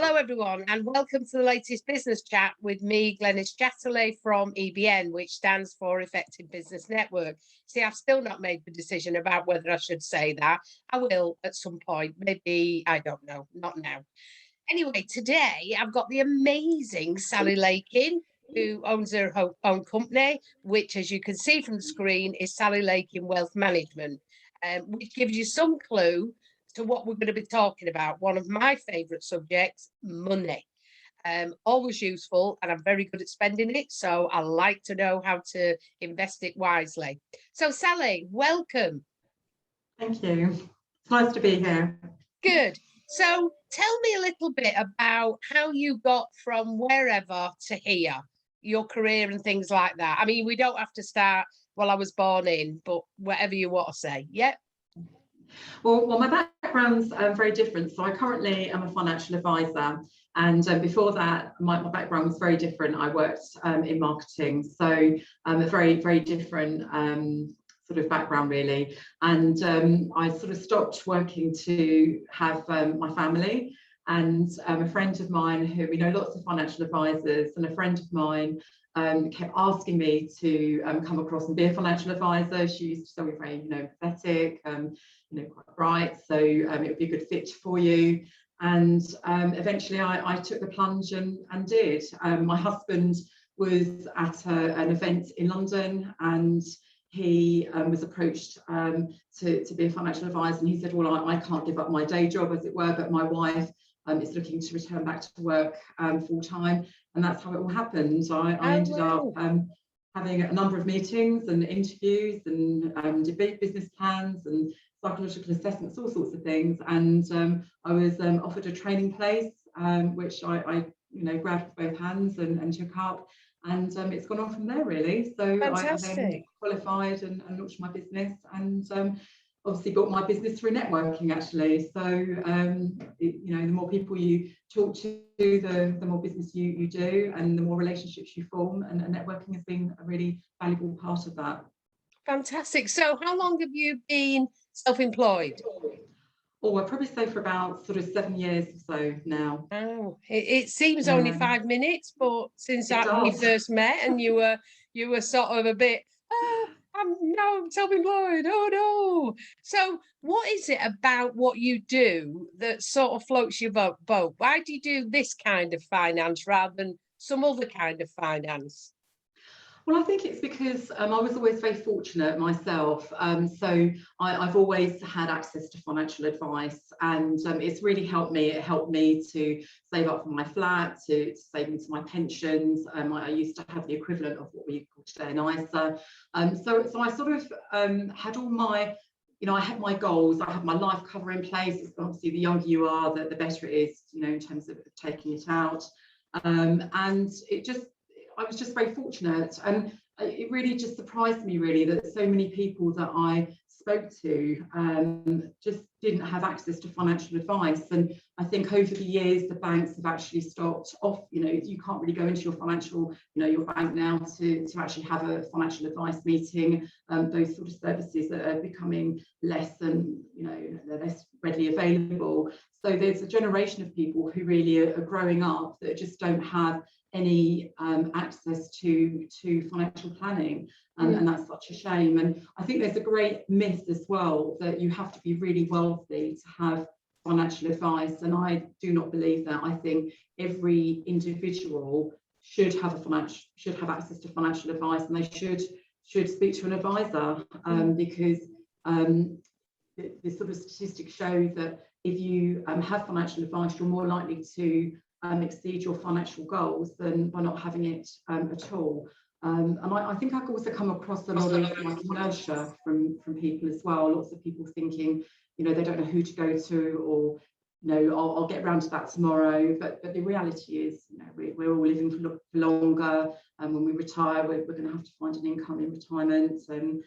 Hello, everyone, and welcome to the latest business chat with me, Glenys Chatterley from EBN, which stands for Effective Business Network. See, I've still not made the decision about whether I should say that. I will at some point, maybe, I don't know, not now. Anyway, today I've got the amazing Sally Lakin, who owns her own company, which, as you can see from the screen, is Sally Lakin Wealth Management, which gives you some clue to what we're going to be talking about. One of my favourite subjects, money. Always useful, and I'm very good at spending it, so I like to know how to invest it wisely. So, Sally, welcome. Thank you. It's nice to be here. Good. So, tell me a little bit about how you got from wherever to here, your career and things like that. I mean, we don't have to start I was born in, but whatever you want to say. Yep. Well, my background's very different. So I currently am a financial advisor, and before that, my background was very different. I worked in marketing, so a very, very different sort of background really. And I sort of stopped working to have my family. And a friend of mine who, we know lots of financial advisors, and a friend of mine kept asking me to come across and be a financial advisor. She used to say we're very, pathetic, quite bright, so it would be a good fit for you. And eventually I took the plunge and did. My husband was at an event in London, and he was approached to be a financial advisor, and he said, well, I can't give up my day job, as it were, but my wife is looking to return back to work full time. And that's how it all happened. I ended up having a number of meetings and interviews and debate business plans and psychological assessments, all sorts of things. And I was offered a training place, which I grabbed with both hands and took up. And it's gone on from there, really. So I then qualified and launched my business, and obviously got my business through networking, actually. So the more people you talk to, the more business you do, and the more relationships you form, and networking has been a really valuable part of that. Fantastic. So how long have you been self-employed? Oh, I'd probably say for about sort of 7 years or so now. Oh, it seems only 5 minutes, but since we first met, and you were sort of a bit, I'm self-employed. Oh no! So, what is it about what you do that sort of floats your boat? Why do you do this kind of finance rather than some other kind of finance? Well, I think it's because I was always very fortunate myself. So I've always had access to financial advice, and it's really helped me. It helped me to save up for my flat, to save into my pensions. I used to have the equivalent of what we call today an ISA. So I sort of had all my, I had my goals. I had my life cover in place. Obviously, the younger you are, the better it is, in terms of taking it out. And I was just very fortunate, and it really just surprised me really that so many people that I spoke to just didn't have access to financial advice. And I think over the years the banks have actually stopped off, you can't really go into your financial, your bank now to actually have a financial advice meeting. Those sort of services are becoming less, and they're less readily available. So there's a generation of people who really are growing up that just don't have any access to financial planning, and that's such a shame. And I think there's a great myth as well that you have to be really wealthy to have financial advice, and I do not believe that. I think every individual should have access to financial advice, and they should speak to an advisor, because the sort of statistics show that if you have financial advice, you're more likely to exceed your financial goals than by not having it at all. And I think I've also come across a lot of like inertia from people as well. Lots of people thinking, they don't know who to go to, or I'll get round to that tomorrow. But the reality is, we're all living for longer, and when we retire, we're going to have to find an income in retirement. And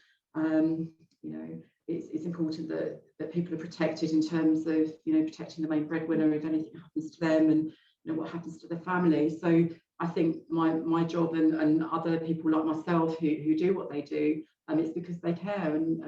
it's important that people are protected in terms of protecting the main breadwinner if anything happens to them, and what happens to their family. So I think my job and other people like myself who do what they do, it's because they care, and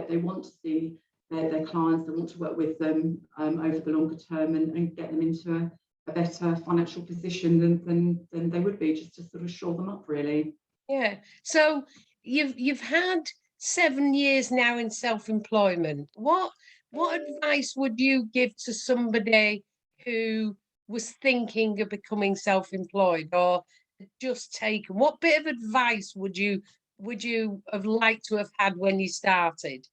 they want to see their clients, they want to work with them over the longer term, and get them into a better financial position than they would be, just to sort of shore them up, really. Yeah. So you've had 7 years now in self-employment. What advice would you give to somebody who was thinking of becoming self-employed or just taken? What bit of advice would you have liked to have had when you started?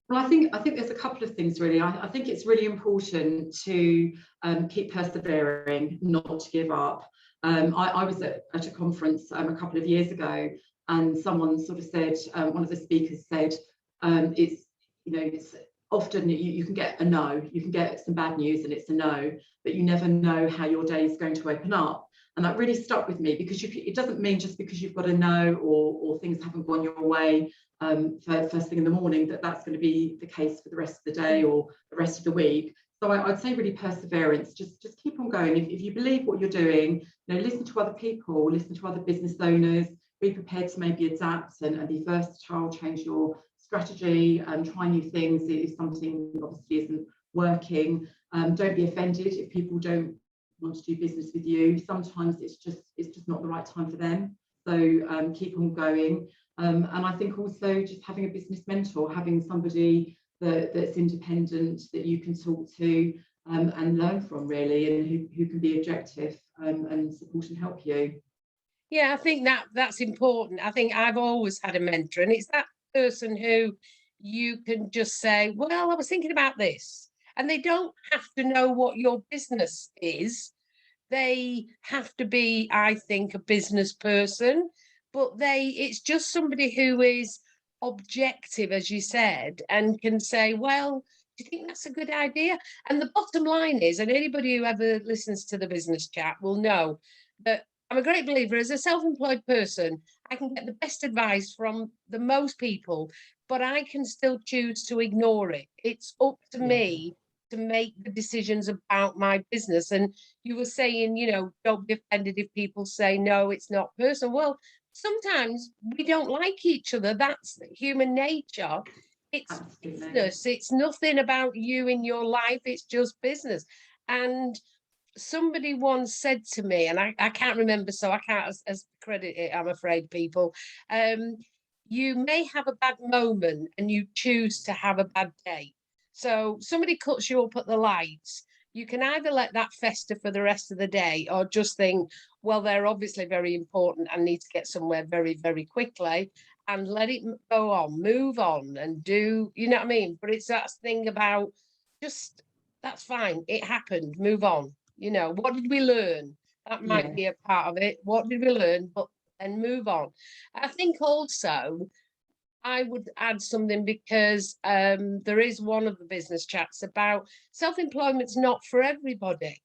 Well, I think there's a couple of things really. I think it's really important to keep persevering, not to give up. I was at a conference a couple of years ago, and someone sort of said, one of the speakers said, it's, it's often you can get a no, you can get some bad news and it's a no, but you never know how your day is going to open up. And that really stuck with me, because it doesn't mean just because you've got a no, or things haven't gone your way first thing in the morning, that's going to be the case for the rest of the day or the rest of the week. So I'd say really perseverance, just keep on going. If you believe what you're doing, listen to other people, listen to other business owners, be prepared to maybe adapt and be versatile, change your strategy and try new things if something obviously isn't working. Don't be offended if people don't want to do business with you. Sometimes it's just not the right time for them. So keep on going. And I think also just having a business mentor, having somebody that's independent that you can talk to and learn from, really, and who can be objective and support and help you. Yeah, I think that's important. I think I've always had a mentor, and it's that person who you can just say, "Well, I was thinking about this," and they don't have to know what your business is. They have to be, I think, a business person, but it's just somebody who is objective, as you said, and can say, well, do you think that's a good idea? And the bottom line is, and anybody who ever listens to the business chat will know that I'm a great believer as a self-employed person, I can get the best advice from the most people, but I can still choose to ignore it. It's up to Yeah, me to make the decisions about my business. And you were saying, don't be offended if people say, no, it's not personal. Well, sometimes we don't like each other. That's human nature. It's absolutely. business. It's nothing about you in your life. It's just business. And somebody once said to me, and I can't remember, so I can't as credit it, I'm afraid, people. Um, you may have a bad moment and you choose to have a bad day. So somebody cuts you up at the lights. You can either let that fester for the rest of the day or just think, well, they're obviously very important and need to get somewhere very, very quickly, and let it go on, move on and do, you know what I mean? But it's that thing about just, that's fine. It happened, move on. What did we learn? That might Yeah, be a part of it. What did we learn? But then move on. I think also I would add something, because there is one of the business chats about self-employment's not for everybody.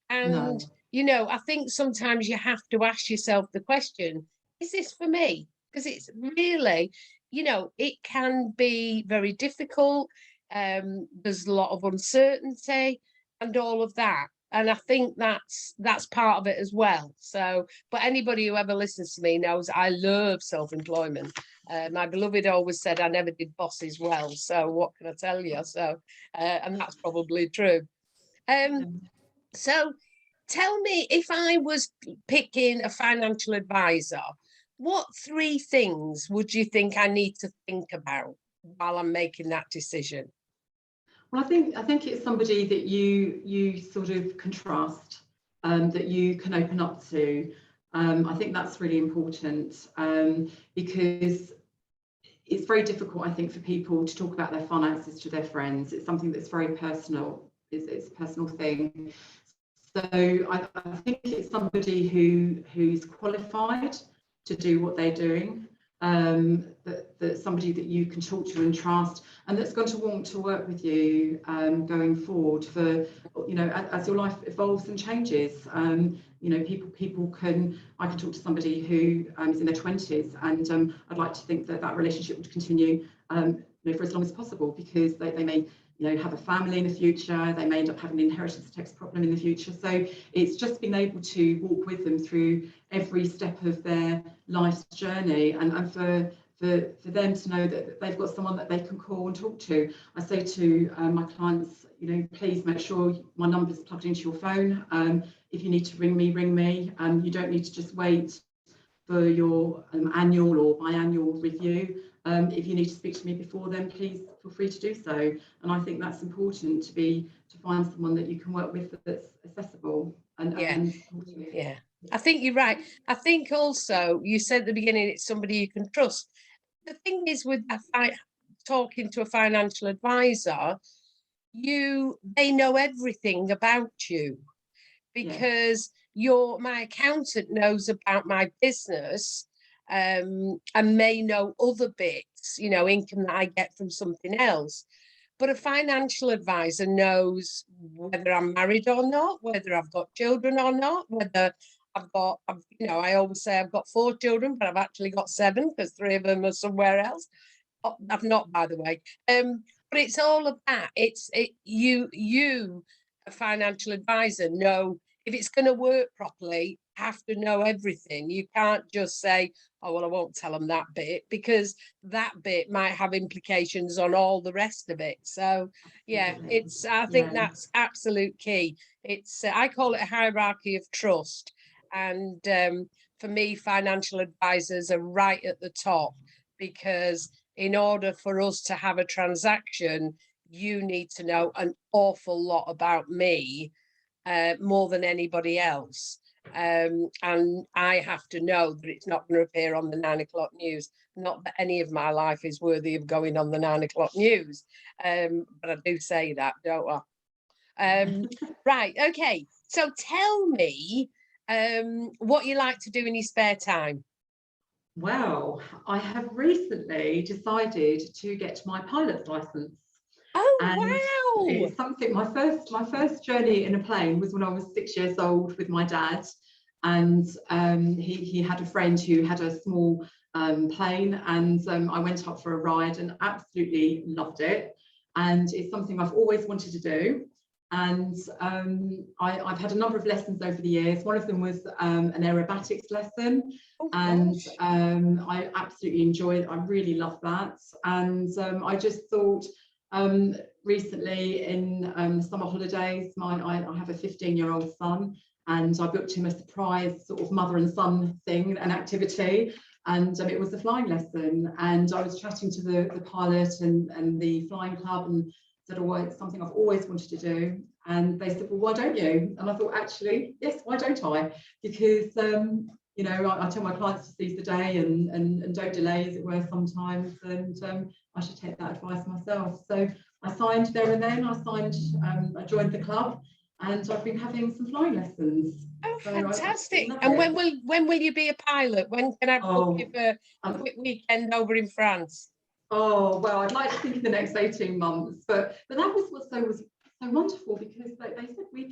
And, no, I think sometimes you have to ask yourself the question, is this for me? Because it's really, it can be very difficult. There's a lot of uncertainty and all of that. And I think that's part of it as well. So, but anybody who ever listens to me knows I love self-employment. My beloved always said I never did bosses well. So what can I tell you? So, and that's probably true. Um, yeah. so tell me, if I was picking a financial advisor, what three things would you think I need to think about while I'm making that decision? Well, I think it's somebody that you sort of can trust, that you can open up to. I think that's really important, because it's very difficult, I think, for people to talk about their finances to their friends. It's something that's very personal. It's a personal thing. So I think it's somebody who's qualified to do what they're doing, that's somebody that you can talk to and trust, and that's going to want to work with you going forward for, as your life evolves and changes. I can talk to somebody who is in their 20s, and I'd like to think that relationship would continue for as long as possible, because they may have a family in the future, they may end up having an inheritance tax problem in the future. So it's just being able to walk with them through every step of their life's journey. And for for them to know that they've got someone that they can call and talk to. I say to my clients, you know, please make sure my number's plugged into your phone. If you need to ring me, ring me. You don't need to just wait for your annual or biannual review. If you need to speak to me before then, please feel free to do so. And I think that's important to find someone that you can work with that's accessible and supportive. Yeah, I think you're right. I think also you said at the beginning it's somebody you can trust. The thing is with talking to a financial advisor, they know everything about you, because my accountant knows about my business, and may know other bits, you know, income that I get from something else. But a financial advisor knows whether I'm married or not, whether I've got children or not, whether you know, I always say I've got 4 children, but I've actually got 7 because 3 of them are somewhere else. Oh, I've not, by the way. But it's all about you, a financial advisor, know if it's going to work properly. Have to know everything. You can't just say, "Oh well, I won't tell them that bit," because that bit might have implications on all the rest of it. So yeah, I think that's absolute key. It's I call it a hierarchy of trust, and for me, financial advisors are right at the top, because in order for us to have a transaction, you need to know an awful lot about me, more than anybody else. And I have to know that it's not going to appear on the 9 o'clock news. Not that any of my life is worthy of going on the 9 o'clock news. But I do say that, don't I? Right, okay. So tell me what you like to do in your spare time. Well, I have recently decided to get my pilot's license. Oh, And wow. it's something, my first journey in a plane was when I was 6 years old with my dad. And he had a friend who had a small plane, and I went up for a ride and absolutely loved it. And it's something I've always wanted to do. And I've had a number of lessons over the years. One of them was an aerobatics lesson. Oh, And gosh. I absolutely enjoyed it. I really love that. And I just thought, recently in the summer holidays, I have a 15-year-old son, and I booked him a surprise sort of mother and son thing, an activity, and it was a flying lesson. And I was chatting to the pilot and the flying club, and said, "Oh, it's something I've always wanted to do." And they said, "Well, why don't you?" And I thought, actually, yes, why don't I? Because you know, I tell my clients to seize the day and don't delay, as it were, sometimes. And I should take that advice myself. So I signed there and then. I joined the club, and I've been having some flying lessons. Oh, So fantastic. I And love it. when will you be a pilot? When can I book you for a quick weekend over in France? Oh, well, I'd like to think in the next 18 months, but that was what was so wonderful, because they said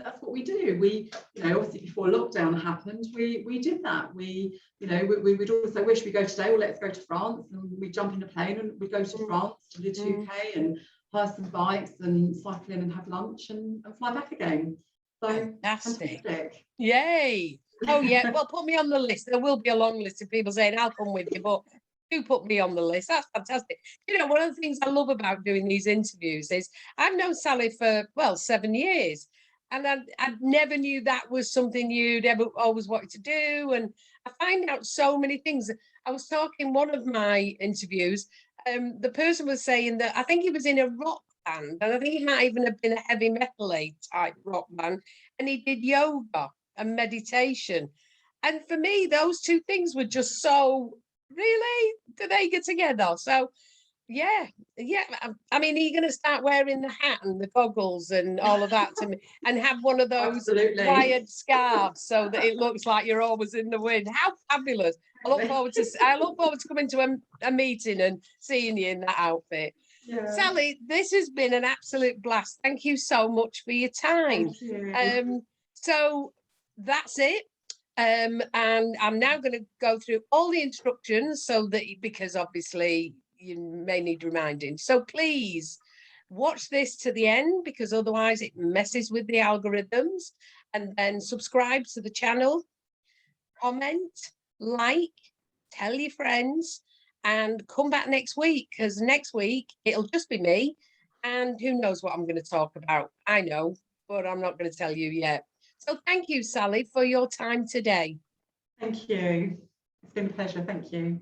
that's what we do. We, you know, obviously before lockdown happened, we did that. We, you know, we would also wish we go today, well, let's go to France, and we jump in a plane and we go to France to the 2K and hire some bikes and cycle in and have lunch and fly back again. So fantastic. Yay. Oh yeah, well, put me on the list. There will be a long list of people saying I'll come with you, but do put me on the list. That's fantastic. You know, one of the things I love about doing these interviews is I've known Sally for, well, 7 years, and I never knew that was something you'd ever always wanted to do. And I find out so many things. I was talking one of my interviews, the person was saying that I think he was in a rock band, and I think he might even have been a heavy metal type rock band, and he did yoga and meditation. And for me, those two things were just so, really, do they get together? So yeah, yeah. I mean, are you going to start wearing the hat and the goggles and all of that to me, and have one of those Absolutely. wired scarves so that it looks like you're always in the wind? How fabulous! I look forward to coming to a meeting and seeing you in that outfit. Yeah. Sally, this has been an absolute blast. Thank you so much for your time. Thank you. So that's it. And I'm now going to go through all the instructions so that, because obviously you may need reminding. So please watch this to the end, because otherwise it messes with the algorithms. And then subscribe to the channel, comment, like, tell your friends, and come back next week, because next week it'll just be me, and who knows what I'm going to talk about. I know, but I'm not going to tell you yet. So thank you, Sally, for your time today. Thank you. It's been a pleasure. Thank you.